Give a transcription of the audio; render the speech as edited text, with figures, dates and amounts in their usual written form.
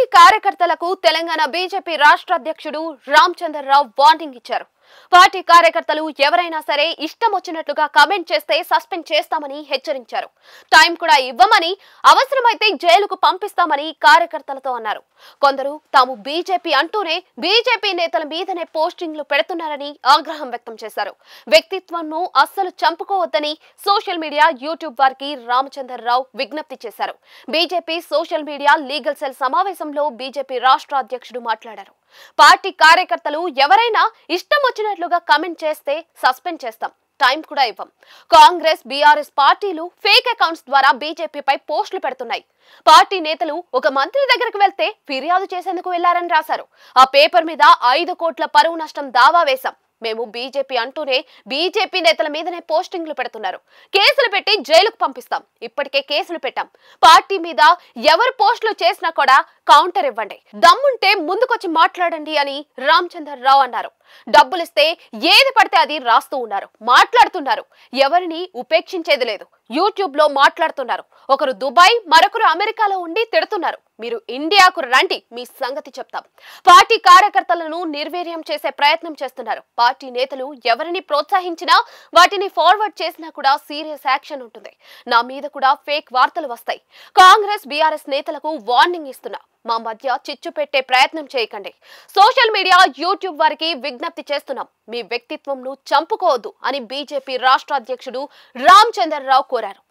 Party కార్యకర్తలకు Telangana BJP రాష్ట్ర అధ్యక్షుడు రామచంద్రరావు వార్నింగ్ ఇచ్చారు. పార్టీ కార్యకర్తలు ఎవరైనా సరే ఇష్టం వచ్చినట్లుగా కామెంట్ చేస్తే సస్పెండ్ చేస్తామని హెచ్చరించారు. టైం కూడా ఇవ్వమని, అవసరమైతే జైలుకు పంపిస్తామని కార్యకర్తలతో అన్నారు. కొందరు తాము బీజేపీ అంటూనే బీజేపీ నేతల మీదనే పోస్టింగ్లు పెడుతున్నారని ఆగ్రహం వ్యక్తం చేశారు. వ్యక్తిత్వంను అస్సలు చంపుకోవద్దని సోషల్ మీడియా, యూట్యూబ్ వారికి రామచంద్రరావు విజ్ఞప్తి చేశారు. BJP social media legal cell సమావేశంలో బీజేపీ రాష్ట్ర అధ్యక్షుడు మాట్లాడారు. పార్టీ కార్యకర్తలు ఎవరైనా ఇష్టం వచ్చినట్లుగా కామెంట్ చేస్తే సస్పెండ్ చేస్తాం, టైం కూడా ఇవ్వం. కాంగ్రెస్, బీఆర్ఎస్ పార్టీలు ఫేక్ అకౌంట్స్ ద్వారా బీజేపీపై పోస్టులు పెడుతున్నాయి. పార్టీ నేతలు ఒక మంత్రి దగ్గరకు వెళ్తే ఫిర్యాదు చేసేందుకు వెళ్లారని రాశారు. ఆ పేపర్ మీద 5 కోట్ల పరువు నష్టం దావా వేశాం. మేము బీజేపీ అంటూనే బీజేపీ నేతల మీదనే పోస్టింగ్లు పెడుతున్నారు. కేసులు పెట్టి జైలుకు పంపిస్తాం. ఇప్పటికే కేసులు పెట్టాం. పార్టీ మీద ఎవరు పోస్టులు చేసినా కూడా కౌంటర్ ఇవ్వండి, దమ్ముంటే ముందుకొచ్చి మాట్లాడండి అని రామచంద్రరావు అన్నారు. డబ్బులిస్తే ఏది పడితే అది రాస్తూ ఉన్నారు, మాట్లాడుతున్నారు. ఎవరిని ఉపేక్షించేది లేదు. యూట్యూబ్ లో మాట్లాడుతున్నారు. ఒకరు దుబాయ్, మరొకరు అమెరికాలో ఉండి తిడుతున్నారు. మీరు ఇండియాకు రండి, మీ సంగతి చెప్తాం. పార్టీ కార్యకర్తలను నిర్వీర్యం చేసే ప్రయత్నం చేస్తున్నారు. పార్టీ నేతలు ఎవరిని ప్రోత్సహించినా, వాటిని ఫార్వర్డ్ చేసినా కూడా సీరియస్ యాక్షన్ ఉంటుంది. నా మీద కూడా ఫేక్ వార్తలు వస్తాయి. కాంగ్రెస్, బీఆర్ఎస్ నేతలకు వార్నింగ్ ఇస్తున్నా, మా మధ్య చిచ్చు పెట్టే ప్రయత్నం చేయకండి. సోషల్ మీడియా, యూట్యూబ్ వారికి విజ్ఞప్తి చేస్తున్నాం, మీ వ్యక్తిత్వంను చంపుకోవద్దు అని బీజేపీ రాష్ట్ర అధ్యక్షుడు రామచంద్రరావు కోరారు.